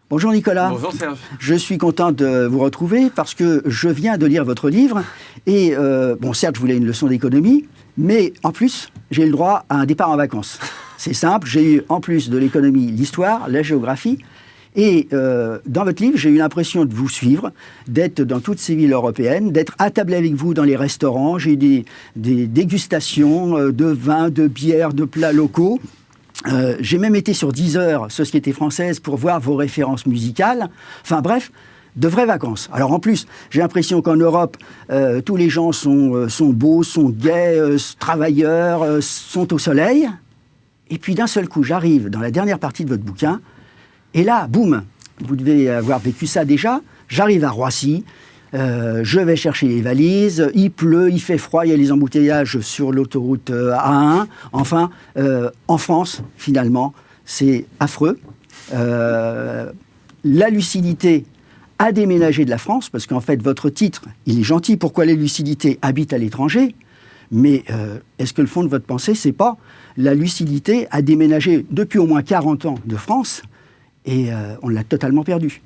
Bonjour Nicolas. Bonjour Serge. Je suis content de vous retrouver parce que je viens de lire votre livre et, certes, je voulais une leçon d'économie, mais en plus, j'ai eu le droit à un départ en vacances. C'est simple, j'ai eu en plus de l'économie, l'histoire, la géographie. Et dans votre livre, j'ai eu l'impression de vous suivre, d'être dans toutes ces villes européennes, d'être attablé avec vous dans les restaurants. J'ai eu des dégustations de vins, de bières, de plats locaux. J'ai même été sur Deezer, Société Française, pour voir vos références musicales. Enfin bref, de vraies vacances. Alors en plus, j'ai l'impression qu'en Europe, tous les gens sont beaux, sont gais, travailleurs, sont au soleil. Et puis d'un seul coup, j'arrive dans la dernière partie de votre bouquin, et là, boum, vous devez avoir vécu ça déjà, j'arrive à Roissy, je vais chercher les valises, il pleut, il fait froid, il y a les embouteillages sur l'autoroute A1. Enfin, en France, finalement, c'est affreux. La lucidité a déménagé de la France, parce qu'en fait, votre titre, il est gentil, pourquoi les lucidités habitent à l'étranger, mais est-ce que le fond de votre pensée, c'est pas la lucidité a déménagé depuis au moins 40 ans de France, et on l'a totalement perdu.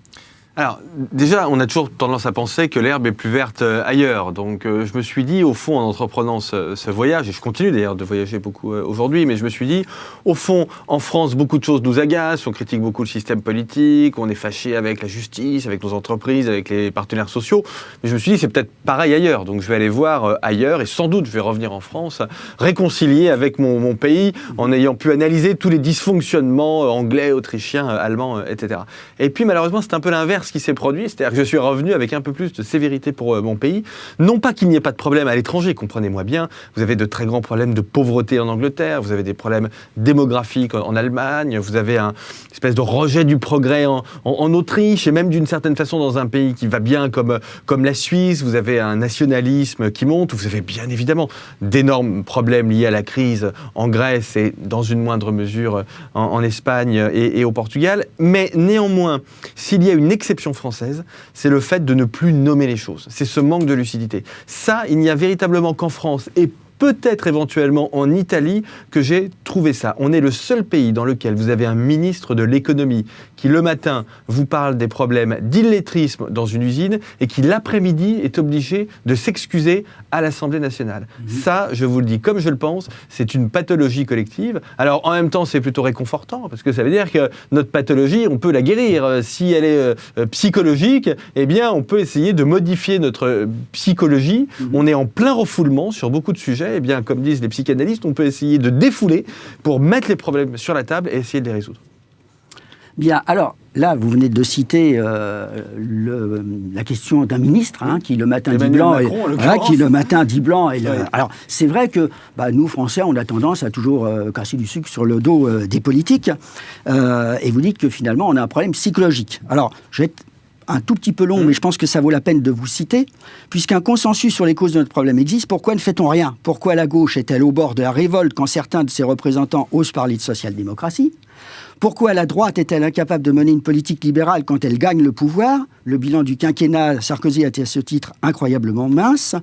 Alors, déjà, on a toujours tendance à penser que l'herbe est plus verte ailleurs. Donc, je me suis dit, au fond, en entreprenant ce voyage, et je continue d'ailleurs de voyager beaucoup aujourd'hui, mais je me suis dit, au fond, en France, beaucoup de choses nous agacent, on critique beaucoup le système politique, on est fâché avec la justice, avec nos entreprises, avec les partenaires sociaux. Mais je me suis dit, c'est peut-être pareil ailleurs. Donc, je vais aller voir ailleurs, et sans doute, je vais revenir en France, réconcilier avec mon pays, en ayant pu analyser tous les dysfonctionnements anglais, autrichiens, allemands, etc. Et puis, malheureusement, c'est un peu l'inverse qui s'est produit, c'est-à-dire que je suis revenu avec un peu plus de sévérité pour mon pays. Non pas qu'il n'y ait pas de problème à l'étranger, comprenez-moi bien, vous avez de très grands problèmes de pauvreté en Angleterre, vous avez des problèmes démographiques en Allemagne, vous avez une espèce de rejet du progrès en Autriche, et même d'une certaine façon dans un pays qui va bien comme la Suisse, vous avez un nationalisme qui monte, vous avez bien évidemment d'énormes problèmes liés à la crise en Grèce et dans une moindre mesure en Espagne et au Portugal, mais néanmoins, s'il y a une exception française, c'est le fait de ne plus nommer les choses. C'est ce manque de lucidité. Ça, il n'y a véritablement qu'en France et peut-être éventuellement en Italie que j'ai trouvé ça. On est le seul pays dans lequel vous avez un ministre de l'économie qui le matin vous parle des problèmes d'illettrisme dans une usine et qui l'après-midi est obligé de s'excuser à l'Assemblée nationale. Ça, je vous le dis comme je le pense, c'est une pathologie collective. Alors en même temps, c'est plutôt réconfortant parce que ça veut dire que notre pathologie, on peut la guérir. Si elle est psychologique, eh bien on peut essayer de modifier notre psychologie. On est en plein refoulement sur beaucoup de sujets. Eh bien, comme disent les psychanalystes, on peut essayer de défouler pour mettre les problèmes sur la table et essayer de les résoudre. Bien, alors, là, vous venez de citer la question d'un ministre qui le matin dit blanc. Alors, c'est vrai que nous, Français, on a tendance à toujours casser du sucre sur le dos des politiques. Et vous dites que finalement, on a un problème psychologique. Alors, je vais être un tout petit peu long, mais je pense que ça vaut la peine de vous citer. Puisqu'un consensus sur les causes de notre problème existe, pourquoi ne fait-on rien ? Pourquoi la gauche est-elle au bord de la révolte quand certains de ses représentants osent parler de social-démocratie ? Pourquoi la droite est-elle incapable de mener une politique libérale quand elle gagne le pouvoir ? Le bilan du quinquennat Sarkozy a été à ce titre incroyablement mince.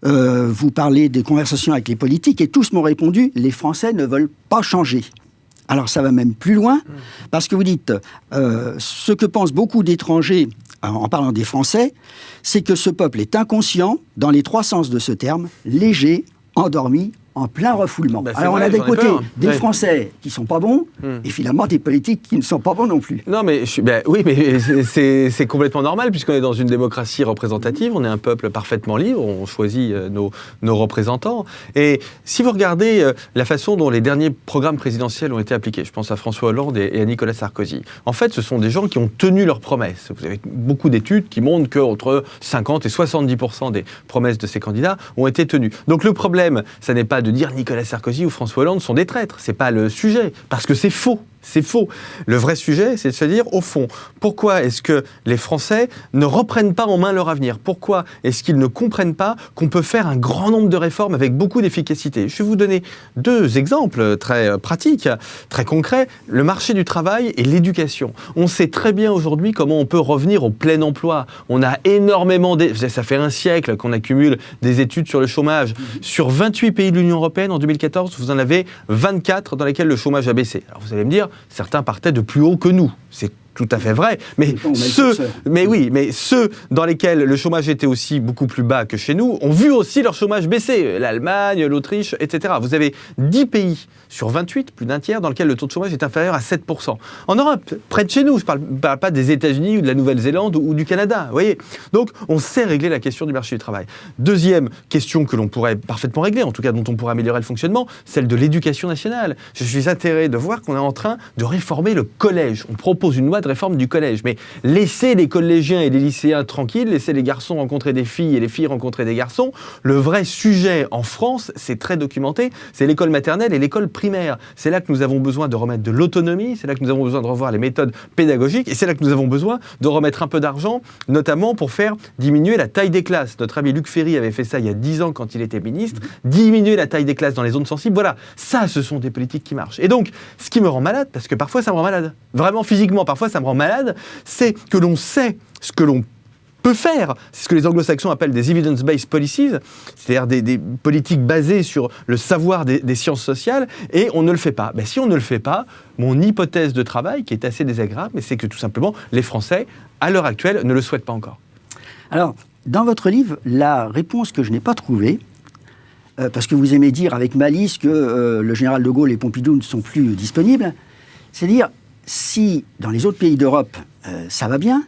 Vous parlez des conversations avec les politiques et tous m'ont répondu « les Français ne veulent pas changer ». Alors ça va même plus loin, parce que vous dites, ce que pensent beaucoup d'étrangers, en parlant des Français, c'est que ce peuple est inconscient, dans les trois sens de ce terme, léger, endormi, en plein refoulement. Alors on a des côtés des Français qui sont pas bons, et finalement des politiques qui ne sont pas bons non plus. Non mais, oui, mais c'est complètement normal, puisqu'on est dans une démocratie représentative, on est un peuple parfaitement libre, on choisit nos représentants. Et si vous regardez la façon dont les derniers programmes présidentiels ont été appliqués, je pense à François Hollande et à Nicolas Sarkozy, en fait ce sont des gens qui ont tenu leurs promesses. Vous avez beaucoup d'études qui montrent qu'entre 50 et 70% des promesses de ces candidats ont été tenues. Donc le problème, ça n'est pas de dire Nicolas Sarkozy ou François Hollande sont des traîtres. C'est pas le sujet, parce que c'est faux. C'est faux. Le vrai sujet, c'est de se dire, au fond, pourquoi est-ce que les Français ne reprennent pas en main leur avenir ? Pourquoi est-ce qu'ils ne comprennent pas qu'on peut faire un grand nombre de réformes avec beaucoup d'efficacité ? Je vais vous donner deux exemples très pratiques, très concrets. Le marché du travail et l'éducation. On sait très bien aujourd'hui comment on peut revenir au plein emploi. On a énormément... Ça fait un siècle qu'on accumule des études sur le chômage. Sur 28 pays de l'Union européenne, en 2014, vous en avez 24 dans lesquels le chômage a baissé. Alors vous allez me dire, certains partaient de plus haut que nous. C'est tout à fait vrai, mais ceux dans lesquels le chômage était aussi beaucoup plus bas que chez nous ont vu aussi leur chômage baisser. L'Allemagne, l'Autriche, etc. Vous avez 10 pays sur 28, plus d'un tiers, dans lesquels le taux de chômage est inférieur à 7%. En Europe, près de chez nous, je ne parle pas des États-Unis ou de la Nouvelle-Zélande ou du Canada. Vous voyez ? Donc, on sait régler la question du marché du travail. Deuxième question que l'on pourrait parfaitement régler, en tout cas dont on pourrait améliorer le fonctionnement, celle de l'éducation nationale. Je suis atterré de voir qu'on est en train de réformer le collège. On propose une loi de réforme du collège, mais laissez les collégiens et les lycéens tranquilles, laissez les garçons rencontrer des filles et les filles rencontrer des garçons. Le vrai sujet en France, c'est très documenté, c'est l'école maternelle et l'école primaire. C'est là que nous avons besoin de remettre de l'autonomie, c'est là que nous avons besoin de revoir les méthodes pédagogiques, et c'est là que nous avons besoin de remettre un peu d'argent, notamment pour faire diminuer la taille des classes. Notre ami Luc Ferry avait fait ça il y a 10 ans quand il était ministre, diminuer la taille des classes dans les zones sensibles. Voilà, ça, ce sont des politiques qui marchent. Et donc, ce qui me rend malade, parce que parfois ça me rend malade, vraiment physiquement, parfois ça me rend malade, c'est que l'on sait ce que l'on peut faire, c'est ce que les anglo-saxons appellent des evidence-based policies, c'est-à-dire des politiques basées sur le savoir des sciences sociales, et on ne le fait pas. Ben, si on ne le fait pas, mon hypothèse de travail, qui est assez désagréable, mais c'est que tout simplement, les Français, à l'heure actuelle, ne le souhaitent pas encore. Alors, dans votre livre, la réponse que je n'ai pas trouvée, parce que vous aimez dire avec malice que le général de Gaulle et Pompidou ne sont plus disponibles, c'est dire, si dans les autres pays d'Europe, ça va bien,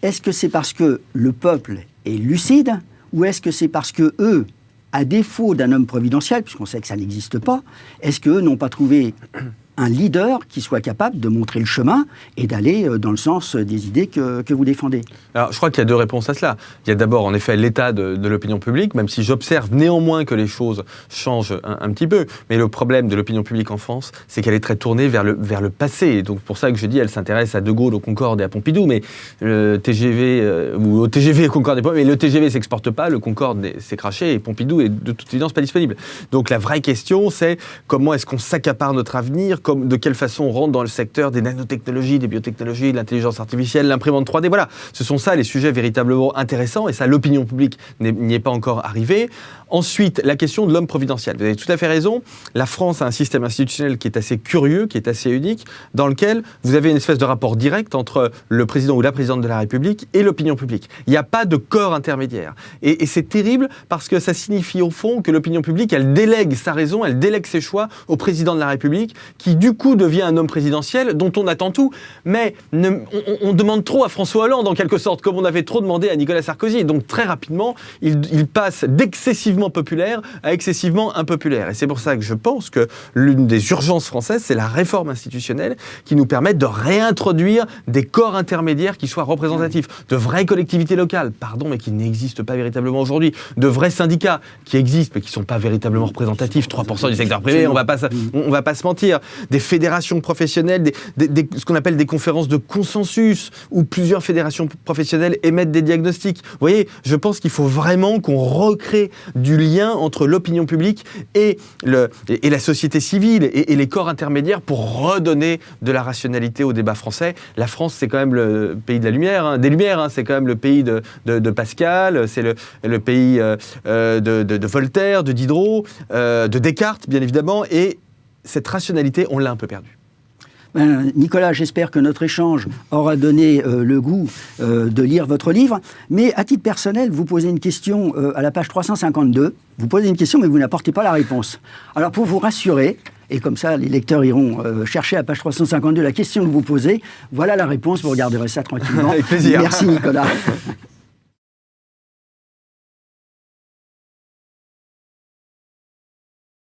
est-ce que c'est parce que le peuple est lucide, ou est-ce que c'est parce que eux, à défaut d'un homme providentiel, puisqu'on sait que ça n'existe pas, est-ce qu'eux n'ont pas trouvé un leader qui soit capable de montrer le chemin et d'aller dans le sens des idées que vous défendez? Alors, je crois qu'il y a deux réponses à cela. Il y a d'abord, en effet, l'état de l'opinion publique, même si j'observe néanmoins que les choses changent un petit peu. Mais le problème de l'opinion publique en France, c'est qu'elle est très tournée vers le passé. Et donc, pour ça que je dis, elle s'intéresse à De Gaulle, au Concorde et à Pompidou. Mais le TGV, ou au TGV, au Concorde et Pompidou, mais le TGV ne s'exporte pas, le Concorde s'est craché et Pompidou est de toute évidence pas disponible. Donc, la vraie question, c'est comment est-ce qu'on s'accapare notre avenir, de quelle façon on rentre dans le secteur des nanotechnologies, des biotechnologies, de l'intelligence artificielle, l'imprimante 3D. Voilà, ce sont ça les sujets véritablement intéressants, et ça, l'opinion publique n'y est pas encore arrivée. Ensuite, la question de l'homme providentiel. Vous avez tout à fait raison. La France a un système institutionnel qui est assez curieux, qui est assez unique, dans lequel vous avez une espèce de rapport direct entre le président ou la présidente de la République et l'opinion publique. Il n'y a pas de corps intermédiaire. Et c'est terrible parce que ça signifie au fond que l'opinion publique, elle délègue sa raison, elle délègue ses choix au président de la République, qui du coup devient un homme présidentiel dont on attend tout. Mais on demande trop à François Hollande, en quelque sorte, comme on avait trop demandé à Nicolas Sarkozy. Et donc très rapidement, il passe d'excessivement populaire à excessivement impopulaire. Et c'est pour ça que je pense que l'une des urgences françaises, c'est la réforme institutionnelle qui nous permette de réintroduire des corps intermédiaires qui soient représentatifs, de vraies collectivités locales, mais qui n'existent pas véritablement aujourd'hui, de vrais syndicats qui existent mais qui ne sont pas véritablement représentatifs, 3% du secteur privé, on va pas se mentir, des fédérations professionnelles, ce qu'on appelle des conférences de consensus, où plusieurs fédérations professionnelles émettent des diagnostics. Vous voyez, je pense qu'il faut vraiment qu'on recrée du lien entre l'opinion publique et la société civile et les corps intermédiaires pour redonner de la rationalité au débat français. La France, c'est quand même le pays de la lumière, des lumières, c'est quand même le pays de Pascal, c'est le pays de Voltaire, de Diderot, de Descartes, bien évidemment, et cette rationalité, on l'a un peu perdue. Nicolas, j'espère que notre échange aura donné le goût de lire votre livre. Mais à titre personnel, vous posez une question à la page 352. Vous posez une question, mais vous n'apportez pas la réponse. Alors, pour vous rassurer, et comme ça, les lecteurs iront chercher à la page 352 la question que vous posez, voilà la réponse. Vous regarderez ça tranquillement. Avec plaisir. Merci, Nicolas.